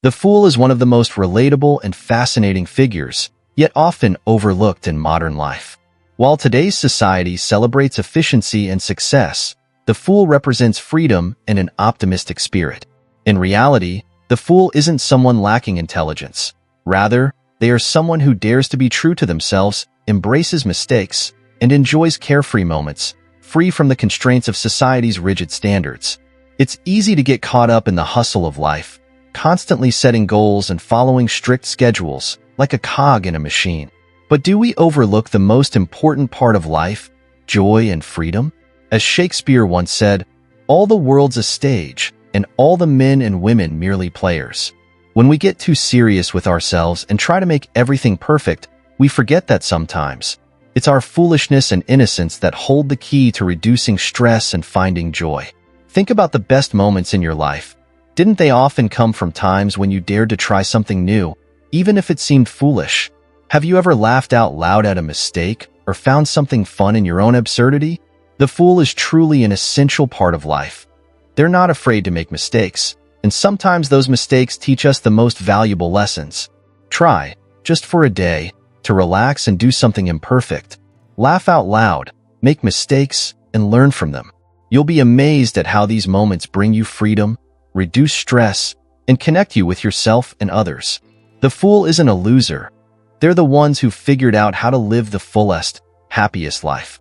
The fool is one of the most relatable and fascinating figures, yet often overlooked in modern life. While today's society celebrates efficiency and success, the fool represents freedom and an optimistic spirit. In reality, the fool isn't someone lacking intelligence. Rather, they are someone who dares to be true to themselves, embraces mistakes, and enjoys carefree moments, free from the constraints of society's rigid standards. It's easy to get caught up in the hustle of life, constantly setting goals and following strict schedules, like a cog in a machine. But do we overlook the most important part of life, joy and freedom? As Shakespeare once said, "All the world's a stage, and all the men and women merely players." When we get too serious with ourselves and try to make everything perfect, we forget that sometimes it's our foolishness and innocence that hold the key to reducing stress and finding joy. Think about the best moments in your life. Didn't they often come from times when you dared to try something new, even if it seemed foolish? Have you ever laughed out loud at a mistake or found something fun in your own absurdity? The fool is truly an essential part of life. They're not afraid to make mistakes, and sometimes those mistakes teach us the most valuable lessons. Try, just for a day, to relax and do something imperfect. Laugh out loud, make mistakes, and learn from them. You'll be amazed at how these moments bring you freedom, reduce stress, and connect you with yourself and others. The fool isn't a loser. They're the ones who figured out how to live the fullest, happiest life.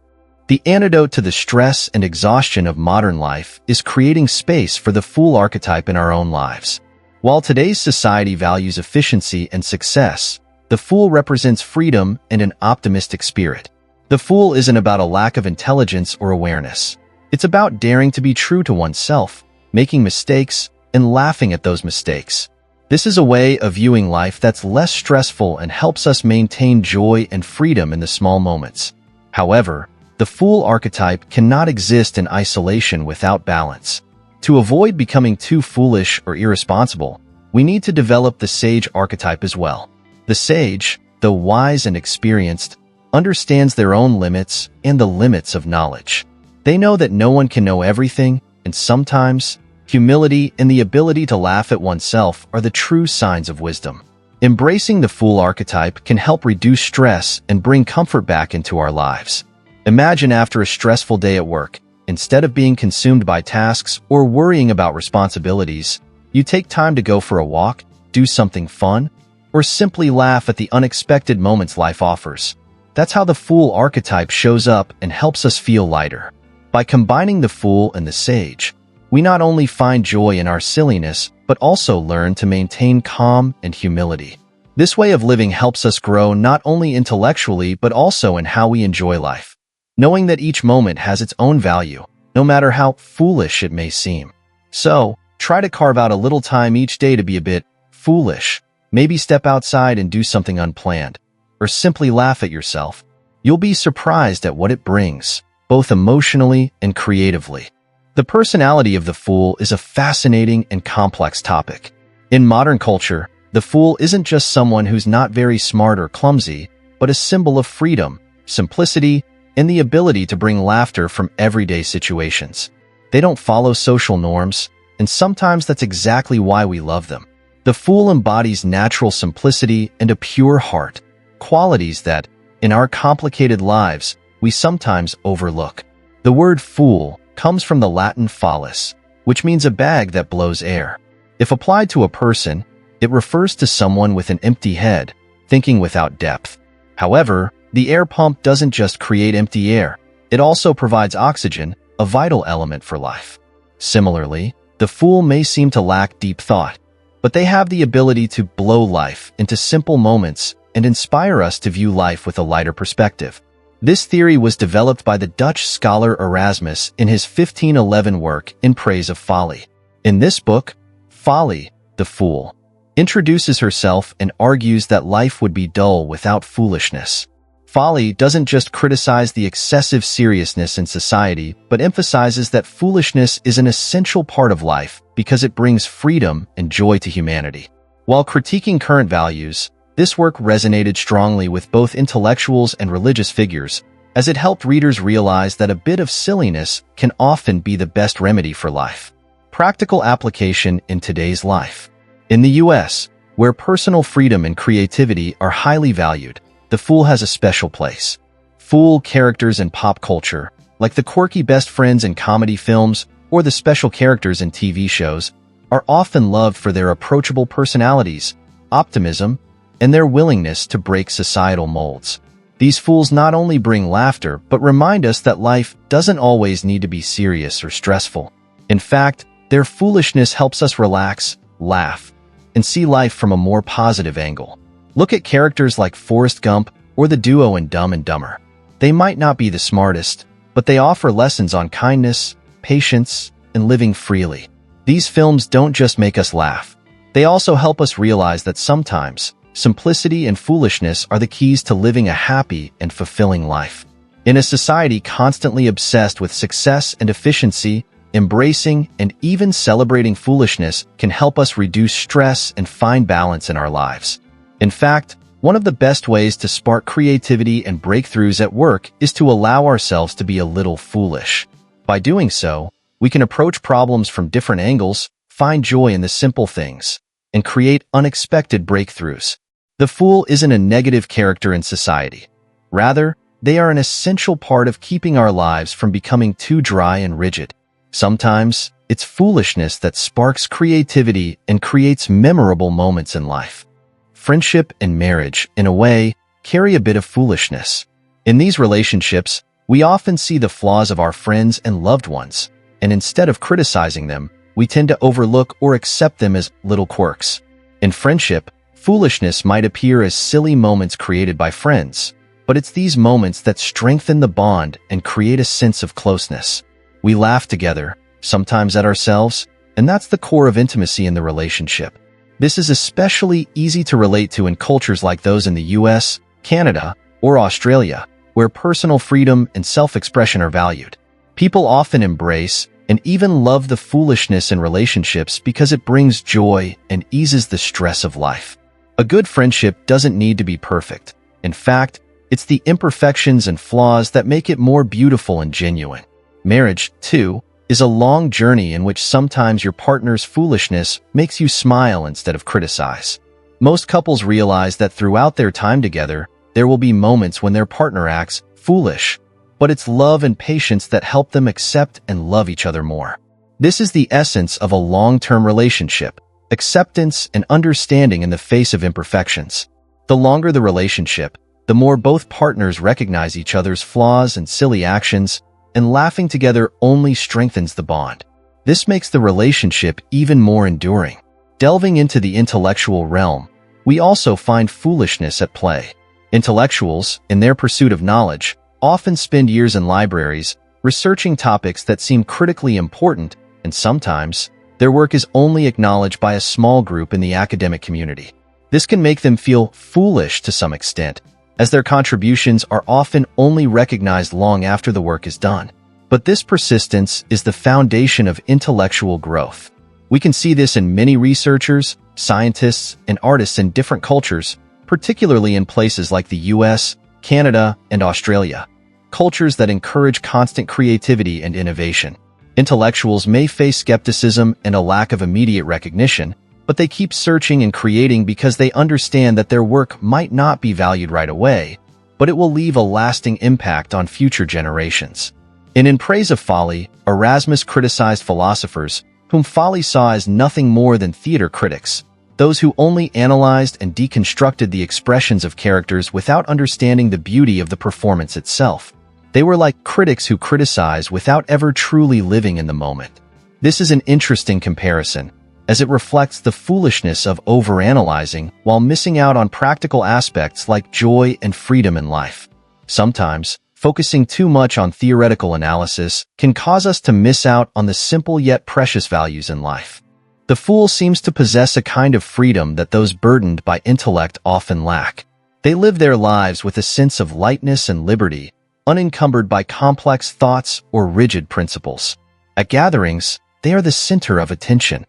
The antidote to the stress and exhaustion of modern life is creating space for the fool archetype in our own lives. While today's society values efficiency and success, the fool represents freedom and an optimistic spirit. The fool isn't about a lack of intelligence or awareness. It's about daring to be true to oneself, making mistakes, and laughing at those mistakes. This is a way of viewing life that's less stressful and helps us maintain joy and freedom in the small moments. However, the fool archetype cannot exist in isolation without balance. To avoid becoming too foolish or irresponsible, we need to develop the sage archetype as well. The sage, though wise and experienced, understands their own limits and the limits of knowledge. They know that no one can know everything, and sometimes, humility and the ability to laugh at oneself are the true signs of wisdom. Embracing the fool archetype can help reduce stress and bring comfort back into our lives. Imagine after a stressful day at work, instead of being consumed by tasks or worrying about responsibilities, you take time to go for a walk, do something fun, or simply laugh at the unexpected moments life offers. That's how the fool archetype shows up and helps us feel lighter. By combining the fool and the sage, we not only find joy in our silliness, but also learn to maintain calm and humility. This way of living helps us grow not only intellectually, but also in how we enjoy life, knowing that each moment has its own value, no matter how foolish it may seem. So, try to carve out a little time each day to be a bit foolish. Maybe step outside and do something unplanned, or simply laugh at yourself. You'll be surprised at what it brings, both emotionally and creatively. The personality of the fool is a fascinating and complex topic. In modern culture, the fool isn't just someone who's not very smart or clumsy, but a symbol of freedom, simplicity, and the ability to bring laughter from everyday situations. They don't follow social norms, and sometimes that's exactly why we love them. The fool embodies natural simplicity and a pure heart, qualities that, in our complicated lives, we sometimes overlook. The word fool comes from the Latin follis, which means a bag that blows air. If applied to a person, it refers to someone with an empty head, thinking without depth. However, the air pump doesn't just create empty air, it also provides oxygen, a vital element for life. Similarly, the fool may seem to lack deep thought, but they have the ability to blow life into simple moments and inspire us to view life with a lighter perspective. This theory was developed by the Dutch scholar Erasmus in his 1511 work In Praise of Folly. In this book, Folly, the fool, introduces herself and argues that life would be dull without foolishness. Folly doesn't just criticize the excessive seriousness in society, but emphasizes that foolishness is an essential part of life because it brings freedom and joy to humanity. While critiquing current values, this work resonated strongly with both intellectuals and religious figures, as it helped readers realize that a bit of silliness can often be the best remedy for life. Practical application in today's life. In the US, where personal freedom and creativity are highly valued, the fool has a special place. Fool characters in pop culture, like the quirky best friends in comedy films or the special characters in TV shows, are often loved for their approachable personalities, optimism, and their willingness to break societal molds. These fools not only bring laughter, but remind us that life doesn't always need to be serious or stressful. In fact, their foolishness helps us relax, laugh, and see life from a more positive angle. Look at characters like Forrest Gump or the duo in Dumb and Dumber. They might not be the smartest, but they offer lessons on kindness, patience, and living freely. These films don't just make us laugh. They also help us realize that sometimes simplicity and foolishness are the keys to living a happy and fulfilling life. In a society constantly obsessed with success and efficiency, embracing and even celebrating foolishness can help us reduce stress and find balance in our lives. In fact, one of the best ways to spark creativity and breakthroughs at work is to allow ourselves to be a little foolish. By doing so, we can approach problems from different angles, find joy in the simple things, and create unexpected breakthroughs. The fool isn't a negative character in society. Rather, they are an essential part of keeping our lives from becoming too dry and rigid. Sometimes, it's foolishness that sparks creativity and creates memorable moments in life. Friendship and marriage, in a way, carry a bit of foolishness. In these relationships, we often see the flaws of our friends and loved ones, and instead of criticizing them, we tend to overlook or accept them as little quirks. In friendship, foolishness might appear as silly moments created by friends, but it's these moments that strengthen the bond and create a sense of closeness. We laugh together, sometimes at ourselves, and that's the core of intimacy in the relationship. This is especially easy to relate to in cultures like those in the US, Canada, or Australia, where personal freedom and self-expression are valued. People often embrace and even love the foolishness in relationships because it brings joy and eases the stress of life. A good friendship doesn't need to be perfect. In fact, it's the imperfections and flaws that make it more beautiful and genuine. Marriage, too, is a long journey in which sometimes your partner's foolishness makes you smile instead of criticize. Most couples realize that throughout their time together, there will be moments when their partner acts foolish, but it's love and patience that help them accept and love each other more. This is the essence of a long-term relationship, acceptance and understanding in the face of imperfections. The longer the relationship, the more both partners recognize each other's flaws and silly actions, and laughing together only strengthens the bond. This makes the relationship even more enduring. Delving into the intellectual realm, we also find foolishness at play. Intellectuals, in their pursuit of knowledge, often spend years in libraries, researching topics that seem critically important, and sometimes, their work is only acknowledged by a small group in the academic community. This can make them feel foolish to some extent, as their contributions are often only recognized long after the work is done. But this persistence is the foundation of intellectual growth. We can see this in many researchers, scientists, and artists in different cultures, particularly in places like the US, Canada, and Australia, cultures that encourage constant creativity and innovation. Intellectuals may face skepticism and a lack of immediate recognition, but they keep searching and creating because they understand that their work might not be valued right away, but it will leave a lasting impact on future generations. In Praise of Folly, Erasmus criticized philosophers, whom Folly saw as nothing more than theater critics, those who only analyzed and deconstructed the expressions of characters without understanding the beauty of the performance itself. They were like critics who criticize without ever truly living in the moment. This is an interesting comparison, as it reflects the foolishness of overanalyzing while missing out on practical aspects like joy and freedom in life. Sometimes, focusing too much on theoretical analysis can cause us to miss out on the simple yet precious values in life. The fool seems to possess a kind of freedom that those burdened by intellect often lack. They live their lives with a sense of lightness and liberty, unencumbered by complex thoughts or rigid principles. At gatherings, they are the center of attention,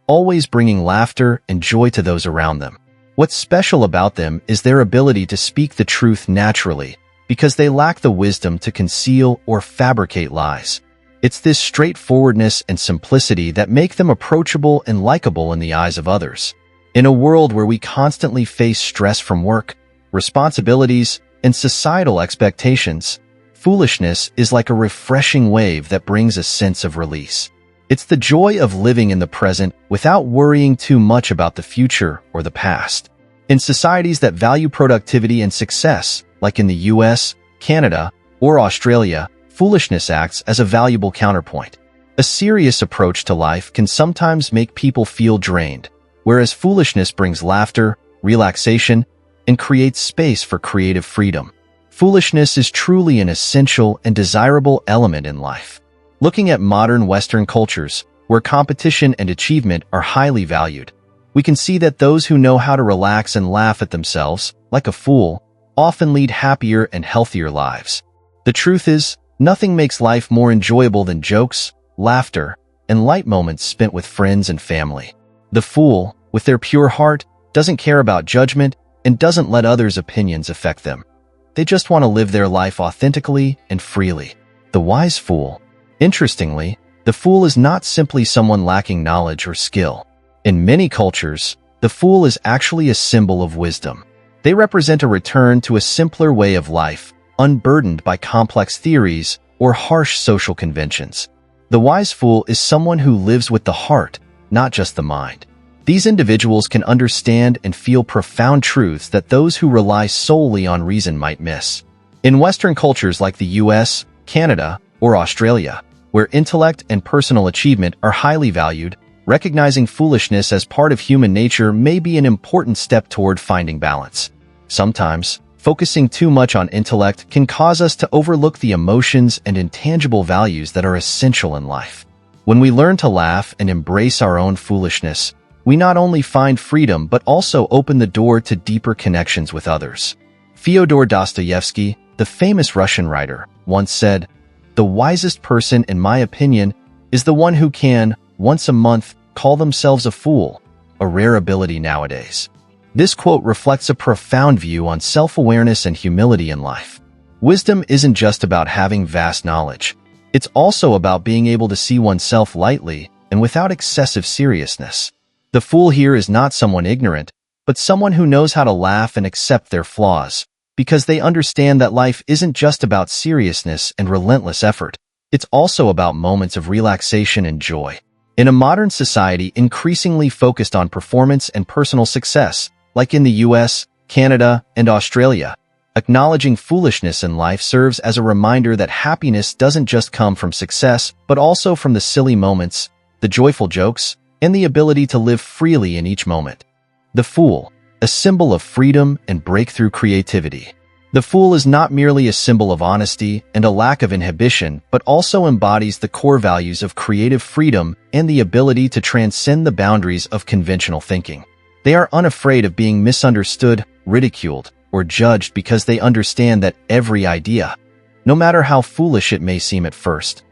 always bringing laughter and joy to those around them. What's special about them is their ability to speak the truth naturally, because they lack the wisdom to conceal or fabricate lies. It's this straightforwardness and simplicity that make them approachable and likable in the eyes of others. In a world where we constantly face stress from work, responsibilities, and societal expectations, foolishness is like a refreshing wave that brings a sense of release. It's the joy of living in the present without worrying too much about the future or the past. In societies that value productivity and success, like in the US, Canada, or Australia, foolishness acts as a valuable counterpoint. A serious approach to life can sometimes make people feel drained, whereas foolishness brings laughter, relaxation, and creates space for creative freedom. Foolishness is truly an essential and desirable element in life. Looking at modern Western cultures, where competition and achievement are highly valued, we can see that those who know how to relax and laugh at themselves, like a fool, often lead happier and healthier lives. The truth is, nothing makes life more enjoyable than jokes, laughter, and light moments spent with friends and family. The fool, with their pure heart, doesn't care about judgment and doesn't let others' opinions affect them. They just want to live their life authentically and freely. The wise fool. Interestingly, the fool is not simply someone lacking knowledge or skill. In many cultures, the fool is actually a symbol of wisdom. They represent a return to a simpler way of life, unburdened by complex theories or harsh social conventions. The wise fool is someone who lives with the heart, not just the mind. These individuals can understand and feel profound truths that those who rely solely on reason might miss. In Western cultures like the US, Canada, or Australia, where intellect and personal achievement are highly valued, recognizing foolishness as part of human nature may be an important step toward finding balance. Sometimes, focusing too much on intellect can cause us to overlook the emotions and intangible values that are essential in life. When we learn to laugh and embrace our own foolishness, we not only find freedom but also open the door to deeper connections with others. Fyodor Dostoevsky, the famous Russian writer, once said, "The wisest person, in my opinion, is the one who can, once a month, call themselves a fool, a rare ability nowadays." This quote reflects a profound view on self-awareness and humility in life. Wisdom isn't just about having vast knowledge. It's also about being able to see oneself lightly and without excessive seriousness. The fool here is not someone ignorant, but someone who knows how to laugh and accept their flaws, because they understand that life isn't just about seriousness and relentless effort. It's also about moments of relaxation and joy. In a modern society increasingly focused on performance and personal success, like in the US, Canada, and Australia, acknowledging foolishness in life serves as a reminder that happiness doesn't just come from success, but also from the silly moments, the joyful jokes, and the ability to live freely in each moment. The fool, a symbol of freedom and breakthrough creativity. The fool is not merely a symbol of honesty and a lack of inhibition, but also embodies the core values of creative freedom and the ability to transcend the boundaries of conventional thinking. They are unafraid of being misunderstood, ridiculed, or judged because they understand that every idea, no matter how foolish it may seem at first,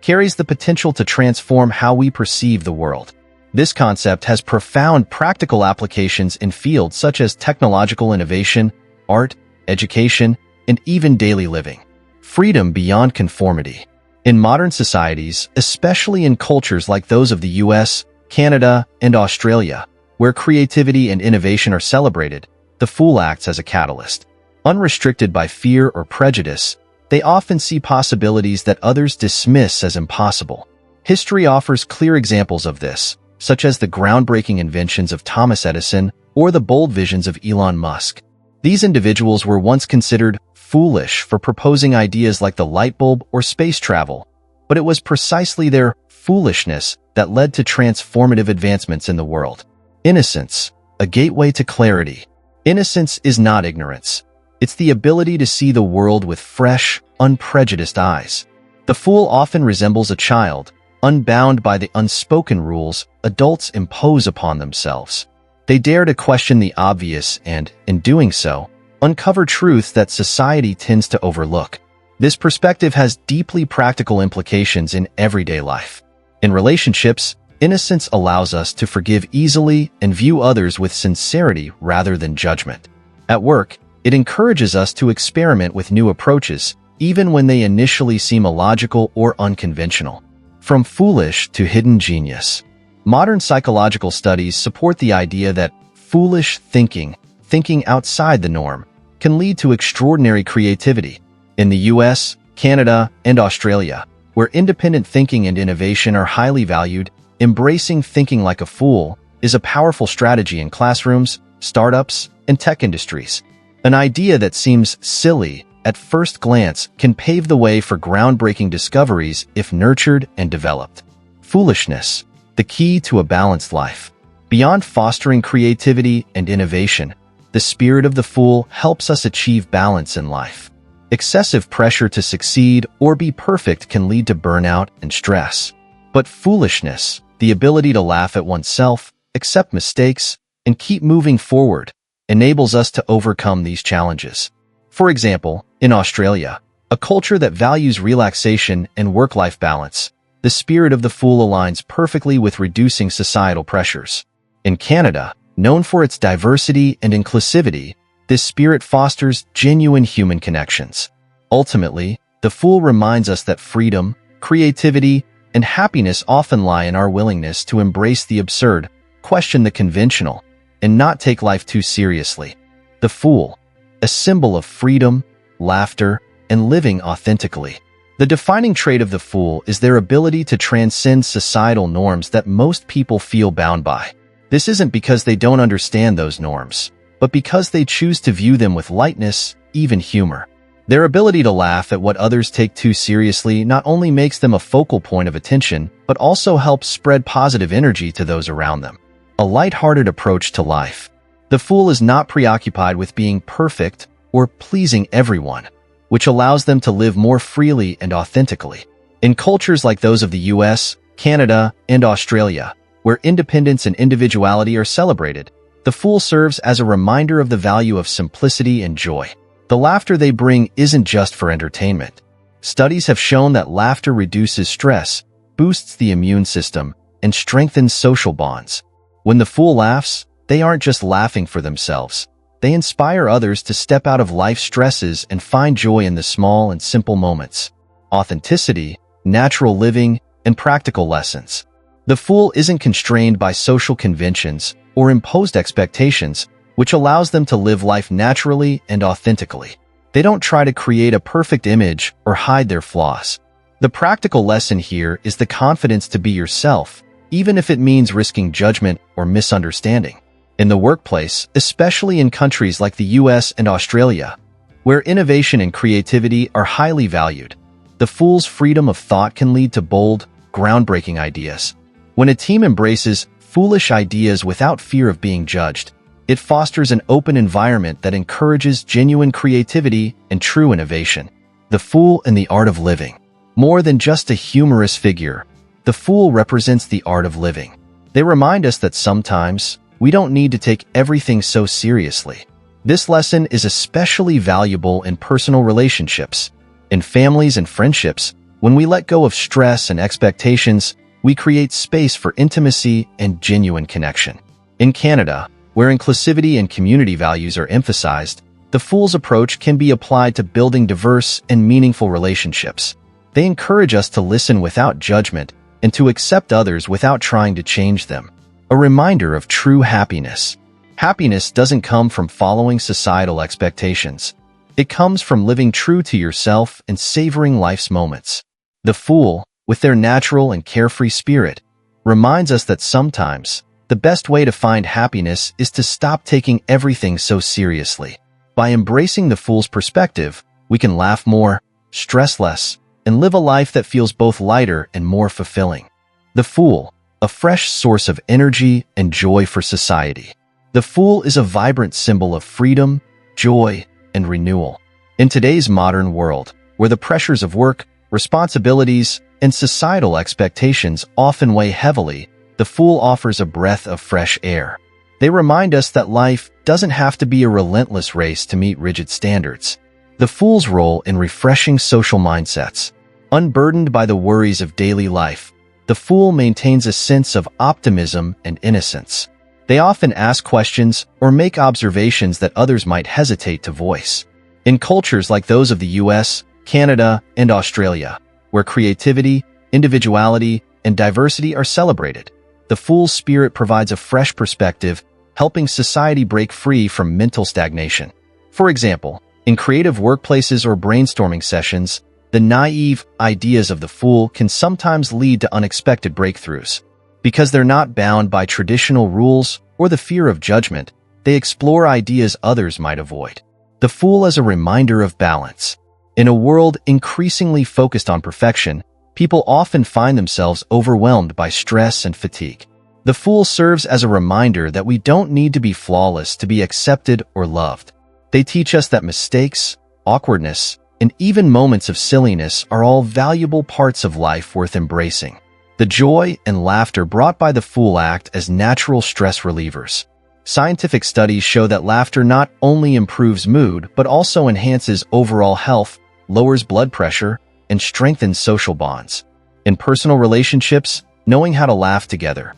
carries the potential to transform how we perceive the world. This concept has profound practical applications in fields such as technological innovation, art, education, and even daily living. Freedom beyond conformity. In modern societies, especially in cultures like those of the US, Canada, and Australia, where creativity and innovation are celebrated, the fool acts as a catalyst. Unrestricted by fear or prejudice, they often see possibilities that others dismiss as impossible. History offers clear examples of this, such as the groundbreaking inventions of Thomas Edison or the bold visions of Elon Musk. These individuals were once considered foolish for proposing ideas like the light bulb or space travel, but it was precisely their foolishness that led to transformative advancements in the world. Innocence, a gateway to clarity. Innocence is not ignorance. It's the ability to see the world with fresh, unprejudiced eyes. The fool often resembles a child, unbound by the unspoken rules adults impose upon themselves. They dare to question the obvious and, in doing so, uncover truths that society tends to overlook. This perspective has deeply practical implications in everyday life. In relationships, innocence allows us to forgive easily and view others with sincerity rather than judgment. At work, it encourages us to experiment with new approaches, even when they initially seem illogical or unconventional. From foolish to hidden genius. Modern psychological studies support the idea that Foolish thinking, thinking outside the norm, can lead to extraordinary creativity. In the US, Canada, and Australia, where independent thinking and innovation are highly valued, embracing thinking like a fool is a powerful strategy in classrooms, startups, and tech industries. An idea that seems silly at first glance can pave the way for groundbreaking discoveries if nurtured and developed. Foolishness, the key to a balanced life. Beyond fostering creativity and innovation, the spirit of the fool helps us achieve balance in life. Excessive pressure to succeed or be perfect can lead to burnout and stress. But foolishness, the ability to laugh at oneself, accept mistakes, and keep moving forward, enables us to overcome these challenges. For example, in Australia, a culture that values relaxation and work-life balance, the spirit of the fool aligns perfectly with reducing societal pressures. In Canada, known for its diversity and inclusivity, this spirit fosters genuine human connections. Ultimately, the fool reminds us that freedom, creativity, and happiness often lie in our willingness to embrace the absurd, question the conventional, and not take life too seriously. The fool, a symbol of freedom, laughter, and living authentically. The defining trait of the fool is their ability to transcend societal norms that most people feel bound by. This isn't because they don't understand those norms, but because they choose to view them with lightness, even humor. Their ability to laugh at what others take too seriously not only makes them a focal point of attention, but also helps spread positive energy to those around them. A light-hearted approach to life. The fool is not preoccupied with being perfect or pleasing everyone, which allows them to live more freely and authentically. In cultures like those of the US, Canada, and Australia, where independence and individuality are celebrated, the fool serves as a reminder of the value of simplicity and joy. The laughter they bring isn't just for entertainment. Studies have shown that laughter reduces stress, boosts the immune system, and strengthens social bonds. When the fool laughs, they aren't just laughing for themselves. They inspire others to step out of life's stresses and find joy in the small and simple moments. Authenticity, natural living, and practical lessons. The fool isn't constrained by social conventions or imposed expectations, which allows them to live life naturally and authentically. They don't try to create a perfect image or hide their flaws. The practical lesson here is the confidence to be yourself, even if it means risking judgment or misunderstanding. In the workplace, especially in countries like the US and Australia, where innovation and creativity are highly valued, the fool's freedom of thought can lead to bold, groundbreaking ideas. When a team embraces foolish ideas without fear of being judged, it fosters an open environment that encourages genuine creativity and true innovation. The fool and the art of living. More than just a humorous figure, the fool represents the art of living. They remind us that sometimes we don't need to take everything so seriously. This lesson is especially valuable in personal relationships. In families and friendships, when we let go of stress and expectations, we create space for intimacy and genuine connection. In Canada, where inclusivity and community values are emphasized, the fool's approach can be applied to building diverse and meaningful relationships. They encourage us to listen without judgment and to accept others without trying to change them. A reminder of true happiness. Happiness doesn't come from following societal expectations. It comes from living true to yourself and savoring life's moments. The fool, with their natural and carefree spirit, reminds us that sometimes the best way to find happiness is to stop taking everything so seriously. By embracing the fool's perspective, we can laugh more, stress less, and live a life that feels both lighter and more fulfilling. The fool, a fresh source of energy and joy for society. The fool is a vibrant symbol of freedom, joy, and renewal. In today's modern world, where the pressures of work, responsibilities, and societal expectations often weigh heavily, the fool offers a breath of fresh air. They remind us that life doesn't have to be a relentless race to meet rigid standards. The fool's role in refreshing social mindsets. Unburdened by the worries of daily life, the fool maintains a sense of optimism and innocence. They often ask questions or make observations that others might hesitate to voice. In cultures like those of the US, Canada, and Australia, where creativity, individuality, and diversity are celebrated, the fool's spirit provides a fresh perspective, helping society break free from mental stagnation. For example, in creative workplaces or brainstorming sessions, the naive ideas of the fool can sometimes lead to unexpected breakthroughs. Because they're not bound by traditional rules or the fear of judgment, they explore ideas others might avoid. The fool as a reminder of balance. In a world increasingly focused on perfection, people often find themselves overwhelmed by stress and fatigue. The fool serves as a reminder that we don't need to be flawless to be accepted or loved. They teach us that mistakes, awkwardness, and even moments of silliness are all valuable parts of life worth embracing. The joy and laughter brought by the fool act as natural stress relievers. Scientific studies show that laughter not only improves mood but also enhances overall health, lowers blood pressure, and strengthens social bonds. In personal relationships, knowing how to laugh together,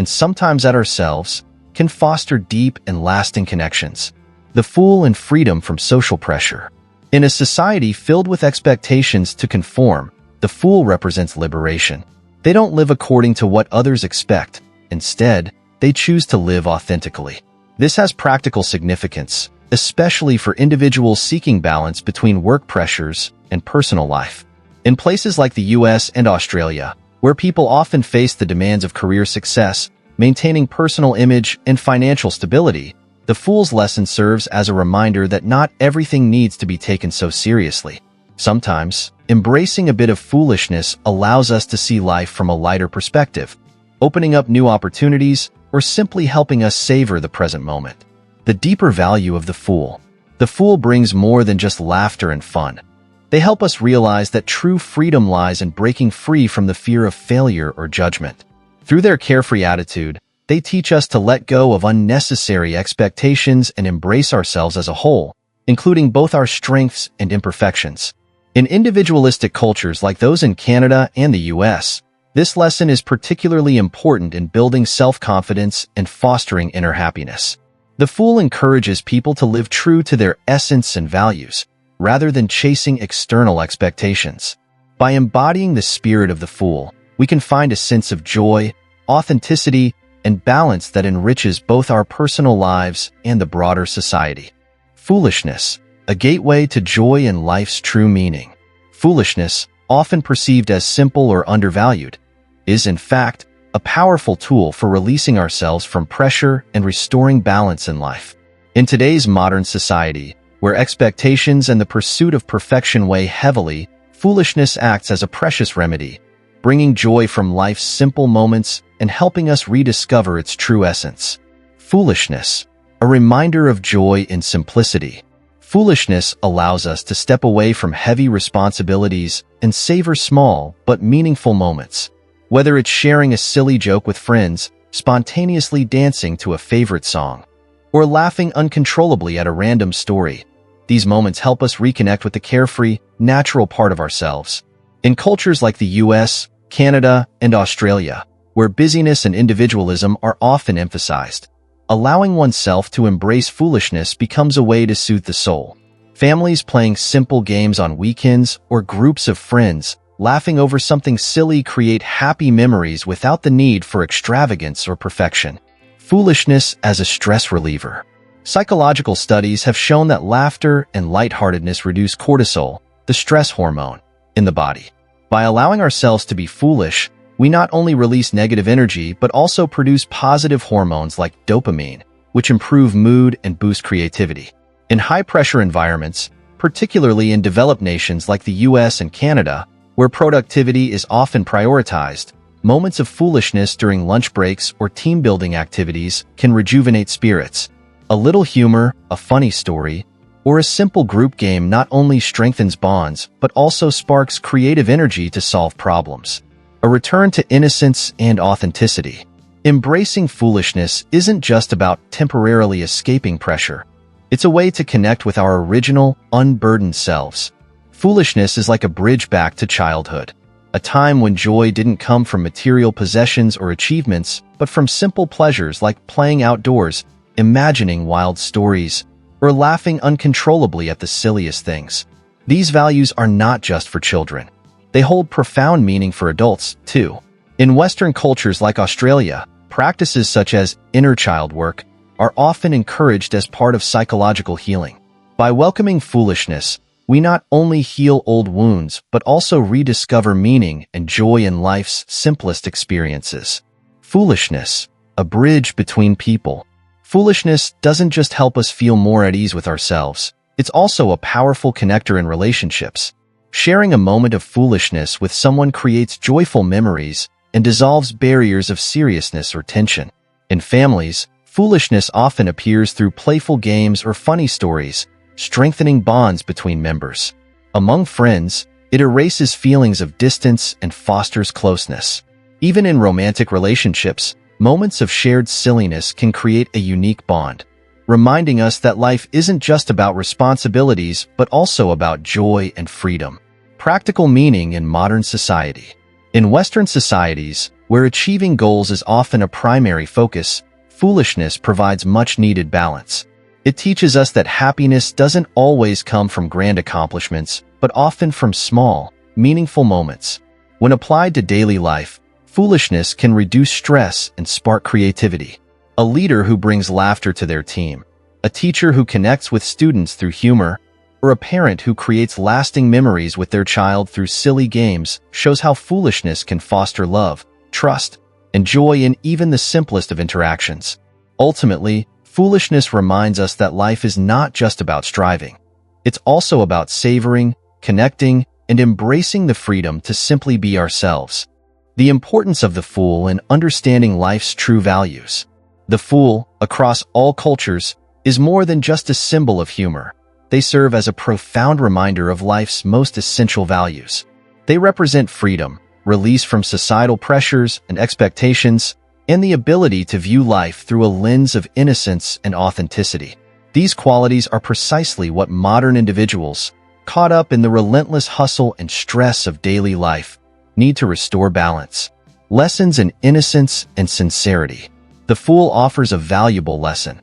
and sometimes at ourselves, can foster deep and lasting connections. The fool and freedom from social pressure. In a society filled with expectations to conform, the fool represents liberation. They don't live according to what others expect. Instead, they choose to live authentically. This has practical significance, especially for individuals seeking balance between work pressures and personal life. In places like the US and Australia, where people often face the demands of career success, maintaining personal image, and financial stability, the fool's lesson serves as a reminder that not everything needs to be taken so seriously. Sometimes, embracing a bit of foolishness allows us to see life from a lighter perspective, opening up new opportunities or simply helping us savor the present moment. The deeper value of the fool. The fool brings more than just laughter and fun. They help us realize that true freedom lies in breaking free from the fear of failure or judgment. Through their carefree attitude, they teach us to let go of unnecessary expectations and embrace ourselves as a whole, including both our strengths and imperfections. In individualistic cultures like those in Canada and the US, this lesson is particularly important in building self-confidence and fostering inner happiness. The fool encourages people to live true to their essence and values, rather than chasing external expectations. By embodying the spirit of the fool, we can find a sense of joy, authenticity, and balance that enriches both our personal lives and the broader society. Foolishness, a gateway to joy and life's true meaning. Foolishness, often perceived as simple or undervalued, is in fact a powerful tool for releasing ourselves from pressure and restoring balance in life. In today's modern society, where expectations and the pursuit of perfection weigh heavily, foolishness acts as a precious remedy, bringing joy from life's simple moments and helping us rediscover its true essence. Foolishness, a reminder of joy in simplicity. Foolishness allows us to step away from heavy responsibilities and savor small but meaningful moments. Whether it's sharing a silly joke with friends, spontaneously dancing to a favorite song, or laughing uncontrollably at a random story, these moments help us reconnect with the carefree, natural part of ourselves. In cultures like the US, Canada, and Australia, where busyness and individualism are often emphasized, allowing oneself to embrace foolishness becomes a way to soothe the soul. Families playing simple games on weekends or groups of friends laughing over something silly create happy memories without the need for extravagance or perfection. Foolishness as a stress reliever. Psychological studies have shown that laughter and lightheartedness reduce cortisol, the stress hormone, in the body. By allowing ourselves to be foolish, we not only release negative energy but also produce positive hormones like dopamine, which improve mood and boost creativity. In high-pressure environments, particularly in developed nations like the US and Canada, where productivity is often prioritized, moments of foolishness during lunch breaks or team-building activities can rejuvenate spirits. A little humor, a funny story, or a simple group game not only strengthens bonds but also sparks creative energy to solve problems. A return to innocence and authenticity. Embracing foolishness isn't just about temporarily escaping pressure. It's a way to connect with our original, unburdened selves. Foolishness is like a bridge back to childhood, a time when joy didn't come from material possessions or achievements, but from simple pleasures like playing outdoors, imagining wild stories, or laughing uncontrollably at the silliest things. These values are not just for children. They hold profound meaning for adults, too. In Western cultures like Australia, practices such as inner child work are often encouraged as part of psychological healing. By welcoming foolishness, we not only heal old wounds, but also rediscover meaning and joy in life's simplest experiences. Foolishness, a bridge between people. Foolishness doesn't just help us feel more at ease with ourselves, it's also a powerful connector in relationships. Sharing a moment of foolishness with someone creates joyful memories and dissolves barriers of seriousness or tension. In families, foolishness often appears through playful games or funny stories, strengthening bonds between members. Among friends, it erases feelings of distance and fosters closeness. Even in romantic relationships, moments of shared silliness can create a unique bond, reminding us that life isn't just about responsibilities but also about joy and freedom. Practical meaning in modern society. In Western societies, where achieving goals is often a primary focus, foolishness provides much-needed balance. It teaches us that happiness doesn't always come from grand accomplishments, but often from small, meaningful moments. When applied to daily life, foolishness can reduce stress and spark creativity. A leader who brings laughter to their team, a teacher who connects with students through humor, or a parent who creates lasting memories with their child through silly games shows how foolishness can foster love, trust, and joy in even the simplest of interactions. Ultimately, foolishness reminds us that life is not just about striving. It's also about savoring, connecting, and embracing the freedom to simply be ourselves. The importance of the fool in understanding life's true values. The fool, across all cultures, is more than just a symbol of humor. They serve as a profound reminder of life's most essential values. They represent freedom, release from societal pressures and expectations, and the ability to view life through a lens of innocence and authenticity. These qualities are precisely what modern individuals, caught up in the relentless hustle and stress of daily life, need to restore balance. Lessons in innocence and sincerity. The fool offers a valuable lesson.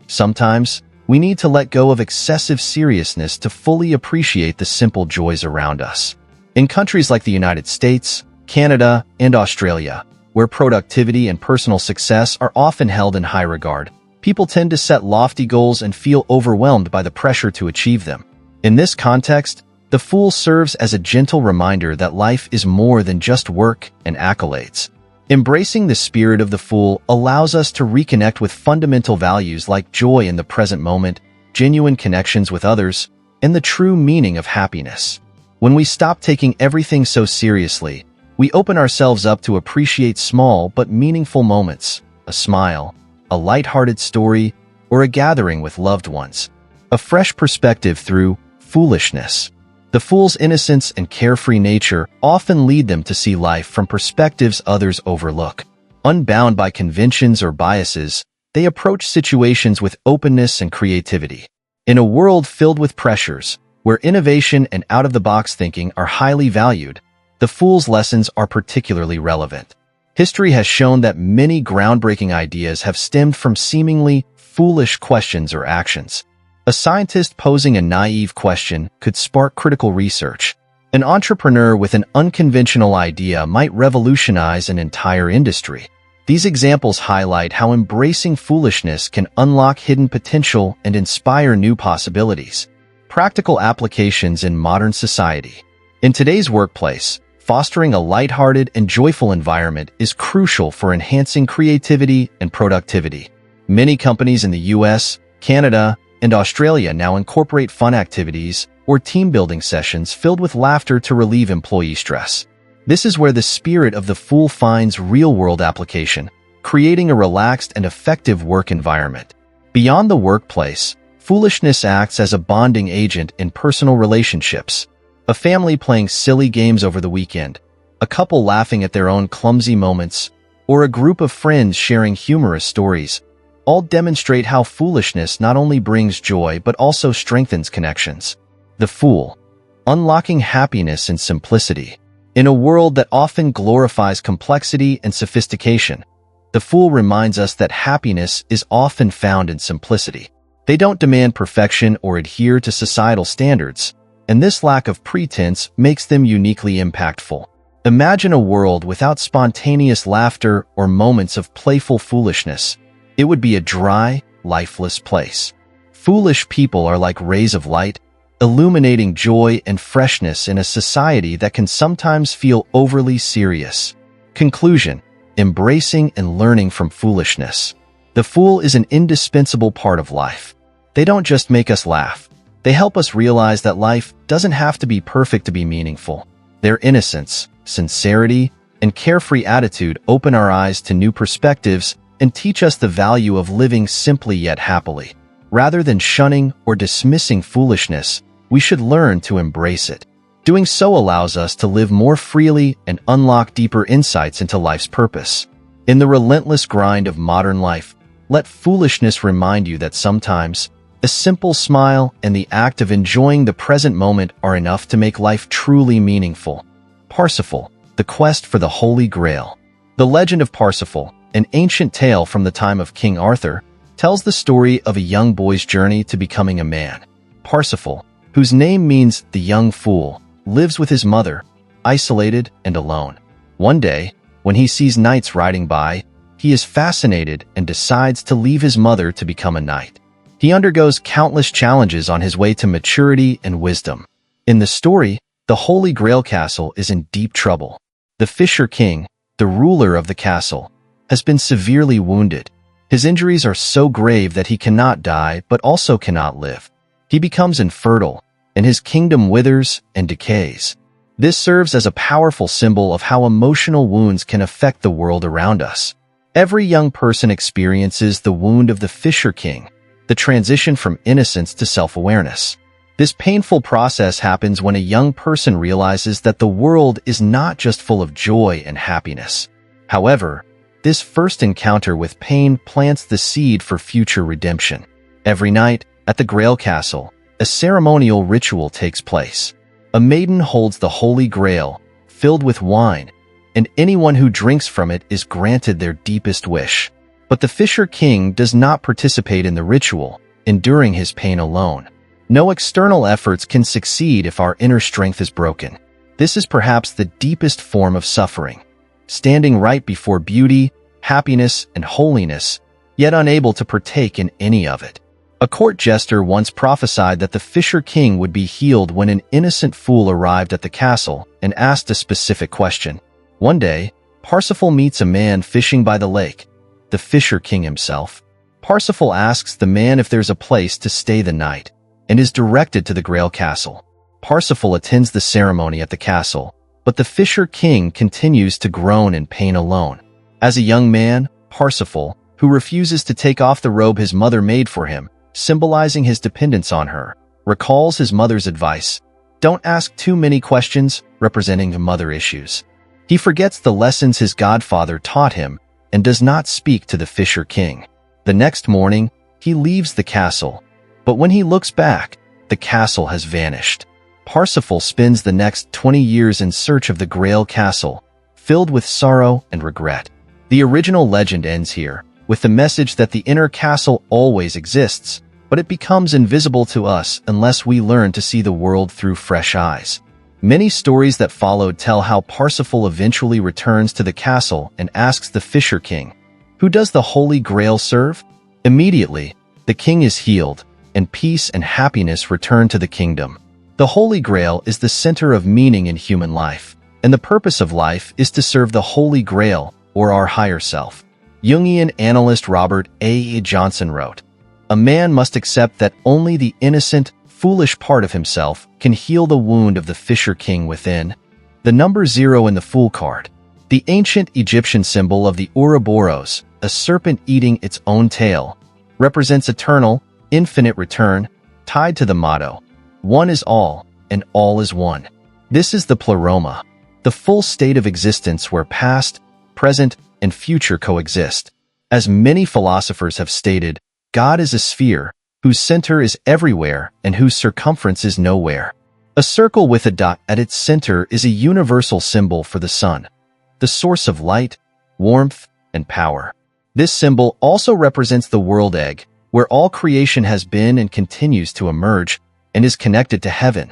Sometimes, we need to let go of excessive seriousness to fully appreciate the simple joys around us. In countries like the United States, Canada, and Australia, where productivity and personal success are often held in high regard, people tend to set lofty goals and feel overwhelmed by the pressure to achieve them. In this context, the fool serves as a gentle reminder that life is more than just work and accolades. Embracing the spirit of the fool allows us to reconnect with fundamental values like joy in the present moment, genuine connections with others, and the true meaning of happiness. When we stop taking everything so seriously, we open ourselves up to appreciate small but meaningful moments, a smile, a lighthearted story, or a gathering with loved ones. A fresh perspective through foolishness. The fool's innocence and carefree nature often lead them to see life from perspectives others overlook. Unbound by conventions or biases, they approach situations with openness and creativity. In a world filled with pressures, where innovation and out-of-the-box thinking are highly valued, the fool's lessons are particularly relevant. History has shown that many groundbreaking ideas have stemmed from seemingly foolish questions or actions. A scientist posing a naive question could spark critical research. An entrepreneur with an unconventional idea might revolutionize an entire industry. These examples highlight how embracing foolishness can unlock hidden potential and inspire new possibilities. Practical applications in modern society. In today's workplace, fostering a lighthearted and joyful environment is crucial for enhancing creativity and productivity. Many companies in the US, Canada, and Australia now incorporate fun activities or team-building sessions filled with laughter to relieve employee stress. This is where the spirit of the fool finds real-world application, creating a relaxed and effective work environment. Beyond the workplace, foolishness acts as a bonding agent in personal relationships. A family playing silly games over the weekend, a couple laughing at their own clumsy moments, or a group of friends sharing humorous stories, all demonstrate how foolishness not only brings joy but also strengthens connections. The fool, unlocking happiness in simplicity. In a world that often glorifies complexity and sophistication, the fool reminds us that happiness is often found in simplicity. They don't demand perfection or adhere to societal standards, and this lack of pretense makes them uniquely impactful. Imagine a world without spontaneous laughter or moments of playful foolishness. It would be a dry, lifeless place. Foolish people are like rays of light, illuminating joy and freshness in a society that can sometimes feel overly serious. Conclusion: embracing and learning from foolishness. The fool is an indispensable part of life. They don't just make us laugh. They help us realize that life doesn't have to be perfect to be meaningful. Their innocence, sincerity, and carefree attitude open our eyes to new perspectives and teach us the value of living simply yet happily. Rather than shunning or dismissing foolishness, we should learn to embrace it. Doing so allows us to live more freely and unlock deeper insights into life's purpose. In the relentless grind of modern life, let foolishness remind you that sometimes a simple smile and the act of enjoying the present moment are enough to make life truly meaningful. Parsifal, the quest for the Holy Grail. The legend of Parsifal, an ancient tale from the time of King Arthur, tells the story of a young boy's journey to becoming a man. Parsifal, whose name means the young fool, lives with his mother, isolated and alone. One day, when he sees knights riding by, he is fascinated and decides to leave his mother to become a knight. He undergoes countless challenges on his way to maturity and wisdom. In the story, the Holy Grail castle is in deep trouble. The Fisher King, the ruler of the castle, has been severely wounded. His injuries are so grave that he cannot die but also cannot live. He becomes infertile, and his kingdom withers and decays. This serves as a powerful symbol of how emotional wounds can affect the world around us. Every young person experiences the wound of the Fisher King, the transition from innocence to self-awareness. This painful process happens when a young person realizes that the world is not just full of joy and happiness. However, this first encounter with pain plants the seed for future redemption. Every night, at the Grail Castle, a ceremonial ritual takes place. A maiden holds the Holy Grail, filled with wine, and anyone who drinks from it is granted their deepest wish. But the Fisher King does not participate in the ritual, enduring his pain alone. No external efforts can succeed if our inner strength is broken. This is perhaps the deepest form of suffering. Standing right before beauty, happiness, and holiness, yet unable to partake in any of it. A court jester once prophesied that the Fisher King would be healed when an innocent fool arrived at the castle and asked a specific question. One day, Parsifal meets a man fishing by the lake, the Fisher King himself. Parsifal asks the man if there's a place to stay the night, and is directed to the Grail Castle. Parsifal attends the ceremony at the castle, but the Fisher King continues to groan in pain alone. As a young man, Parsifal, who refuses to take off the robe his mother made for him, symbolizing his dependence on her, recalls his mother's advice: don't ask too many questions, representing mother issues. He forgets the lessons his godfather taught him and does not speak to the Fisher King. The next morning, he leaves the castle, but when he looks back, the castle has vanished. Parsifal spends the next 20 years in search of the Grail Castle, filled with sorrow and regret. The original legend ends here, with the message that the inner castle always exists, but it becomes invisible to us unless we learn to see the world through fresh eyes. Many stories that followed tell how Parsifal eventually returns to the castle and asks the Fisher King, "Who does the Holy Grail serve?" Immediately, the king is healed, and peace and happiness return to the kingdom. The Holy Grail is the center of meaning in human life, and the purpose of life is to serve the Holy Grail, or our higher self. Jungian analyst Robert A. Johnson wrote, "A man must accept that only the innocent, foolish part of himself can heal the wound of the Fisher King within." The number 0 in the Fool card, the ancient Egyptian symbol of the Ouroboros, a serpent eating its own tail, represents eternal, infinite return, tied to the motto, "One is all, and all is one." This is the pleroma, the full state of existence where past, present, and future coexist. As many philosophers have stated, God is a sphere, whose center is everywhere and whose circumference is nowhere. A circle with a dot at its center is a universal symbol for the sun, the source of light, warmth, and power. This symbol also represents the world egg, where all creation has been and continues to emerge, and is connected to heaven,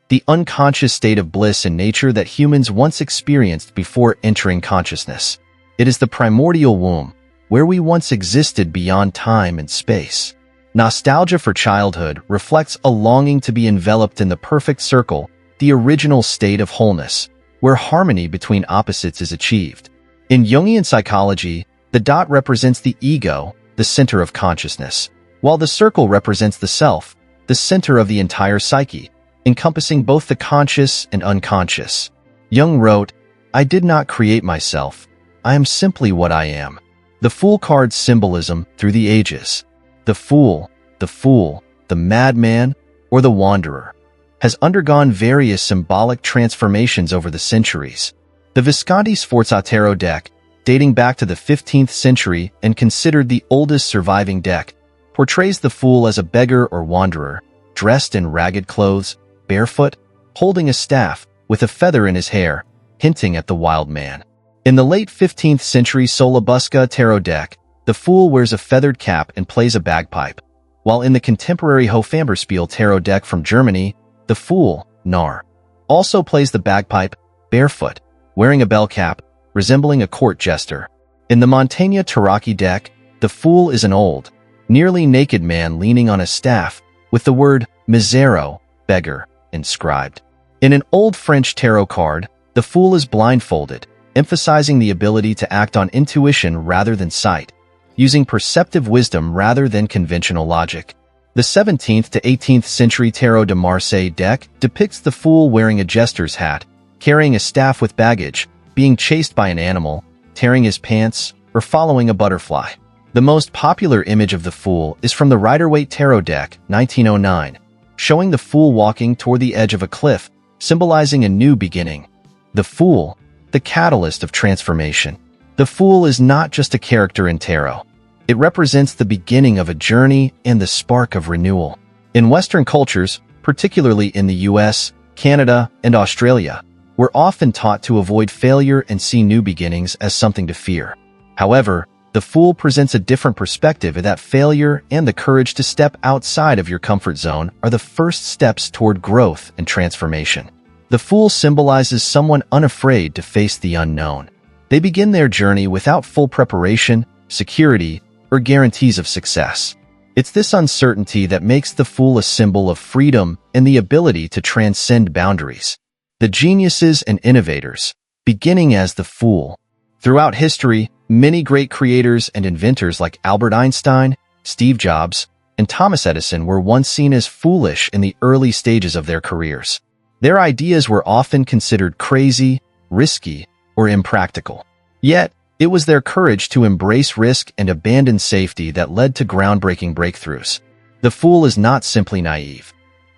the unconscious state of bliss in nature that humans once experienced before entering consciousness. It is the primordial womb, where we once existed beyond time and space. Nostalgia for childhood reflects a longing to be enveloped in the perfect circle, the original state of wholeness, where harmony between opposites is achieved. In Jungian psychology, the dot represents the ego, the center of consciousness, while the circle represents the self, the center of the entire psyche, encompassing both the conscious and unconscious. Jung wrote, "I did not create myself. I am simply what I am." The Fool card's symbolism through the ages. The fool, the madman, or the wanderer, has undergone various symbolic transformations over the centuries. The Visconti Sforza tarot deck, dating back to the 15th century and considered the oldest surviving deck, portrays the fool as a beggar or wanderer, dressed in ragged clothes, barefoot, holding a staff, with a feather in his hair, hinting at the wild man. In the late 15th century Solabusca tarot deck, the fool wears a feathered cap and plays a bagpipe, while in the contemporary Hofammerspiel tarot deck from Germany, the fool, Narr, also plays the bagpipe, barefoot, wearing a bell cap, resembling a court jester. In the Montaigne Tarocchi deck, the fool is an old, nearly naked man leaning on a staff, with the word misero, beggar, inscribed. In an old French tarot card, the fool is blindfolded, emphasizing the ability to act on intuition rather than sight, using perceptive wisdom rather than conventional logic. The 17th to 18th century Tarot de Marseille deck depicts the fool wearing a jester's hat, carrying a staff with baggage, being chased by an animal, tearing his pants, or following a butterfly. The most popular image of the fool is from the Rider-Waite Tarot deck, 1909, showing the fool walking toward the edge of a cliff, symbolizing a new beginning. The fool, the catalyst of transformation. The fool is not just a character in tarot. It represents the beginning of a journey and the spark of renewal. In Western cultures, particularly in the US, Canada, and Australia, we're often taught to avoid failure and see new beginnings as something to fear. However, the fool presents a different perspective in that failure and the courage to step outside of your comfort zone are the first steps toward growth and transformation. The fool symbolizes someone unafraid to face the unknown. They begin their journey without full preparation, security, or guarantees of success. It's this uncertainty that makes the fool a symbol of freedom and the ability to transcend boundaries. The geniuses and innovators, beginning as the fool. Throughout history, many great creators and inventors like Albert Einstein, Steve Jobs, and Thomas Edison were once seen as foolish in the early stages of their careers. Their ideas were often considered crazy, risky, or impractical. Yet, it was their courage to embrace risk and abandon safety that led to groundbreaking breakthroughs. The fool is not simply naive.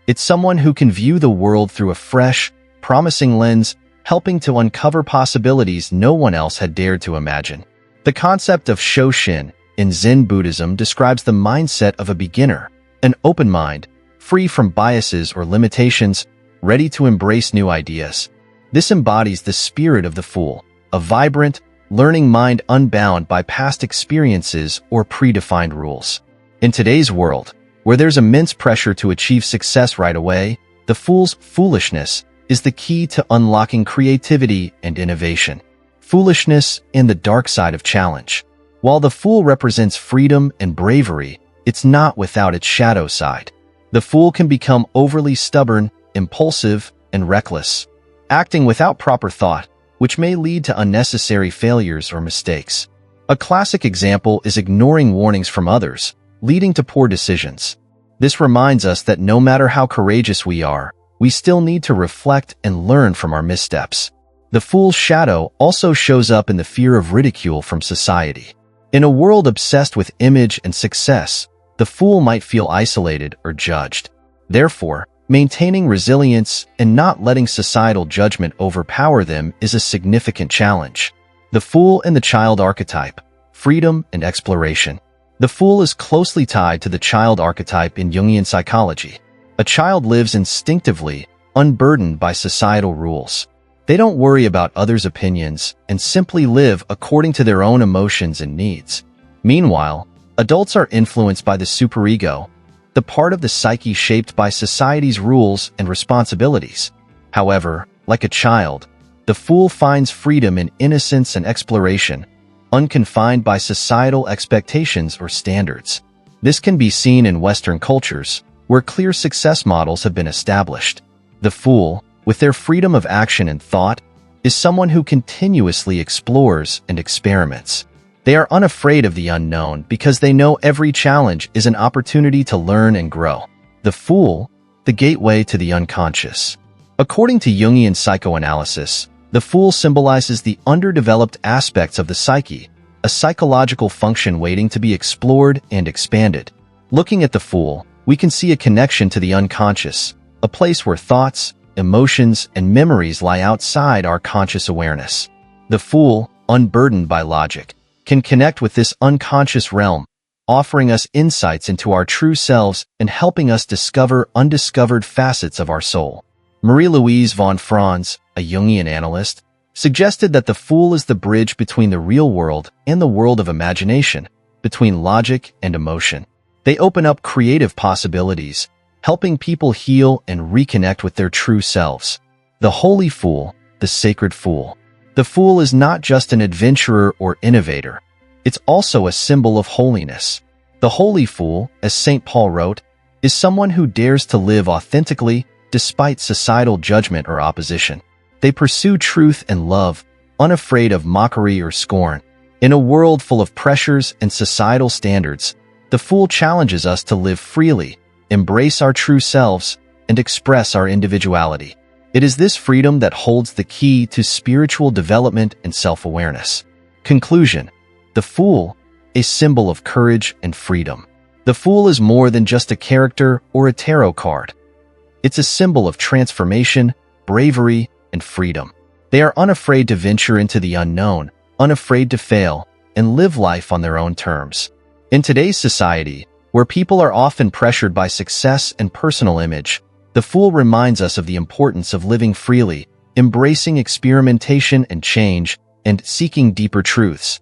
It's someone who can view the world through a fresh, promising lens, helping to uncover possibilities no one else had dared to imagine. The concept of Shoshin in Zen Buddhism describes the mindset of a beginner, an open mind, free from biases or limitations, ready to embrace new ideas. This embodies the spirit of the fool, a vibrant, learning mind unbound by past experiences or predefined rules. In today's world, where there's immense pressure to achieve success right away, the fool's foolishness is the key to unlocking creativity and innovation. Foolishness and the dark side of challenge. While the fool represents freedom and bravery, it's not without its shadow side. The fool can become overly stubborn, impulsive, and reckless, acting without proper thought, which may lead to unnecessary failures or mistakes. A classic example is ignoring warnings from others, leading to poor decisions. This reminds us that no matter how courageous we are, we still need to reflect and learn from our missteps. The fool's shadow also shows up in the fear of ridicule from society. In a world obsessed with image and success, the fool might feel isolated or judged. Therefore, maintaining resilience and not letting societal judgment overpower them is a significant challenge. The fool and the child archetype, freedom and exploration. The fool is closely tied to the child archetype in Jungian psychology. A child lives instinctively, unburdened by societal rules. They don't worry about others' opinions and simply live according to their own emotions and needs. Meanwhile, adults are influenced by the superego, the part of the psyche shaped by society's rules and responsibilities. However, like a child, the fool finds freedom in innocence and exploration, unconfined by societal expectations or standards. This can be seen in Western cultures, where clear success models have been established. The fool, with their freedom of action and thought, is someone who continuously explores and experiments. They are unafraid of the unknown because they know every challenge is an opportunity to learn and grow. The fool, the gateway to the unconscious. According to Jungian psychoanalysis, the fool symbolizes the underdeveloped aspects of the psyche, a psychological function waiting to be explored and expanded. Looking at the fool, we can see a connection to the unconscious, a place where thoughts, emotions, and memories lie outside our conscious awareness. The fool, unburdened by logic, can connect with this unconscious realm, offering us insights into our true selves and helping us discover undiscovered facets of our soul. Marie-Louise von Franz, a Jungian analyst, suggested that the fool is the bridge between the real world and the world of imagination, between logic and emotion. They open up creative possibilities, helping people heal and reconnect with their true selves. The holy fool, the sacred fool. The fool is not just an adventurer or innovator. It's also a symbol of holiness. The holy fool, as St. Paul wrote, is someone who dares to live authentically despite societal judgment or opposition. They pursue truth and love, unafraid of mockery or scorn. In a world full of pressures and societal standards, the fool challenges us to live freely, embrace our true selves, and express our individuality. It is this freedom that holds the key to spiritual development and self-awareness. Conclusion: the fool, a symbol of courage and freedom. The fool is more than just a character or a tarot card. It's a symbol of transformation, bravery, and freedom. They are unafraid to venture into the unknown, unafraid to fail, and live life on their own terms. In today's society, where people are often pressured by success and personal image, the fool reminds us of the importance of living freely, embracing experimentation and change, and seeking deeper truths.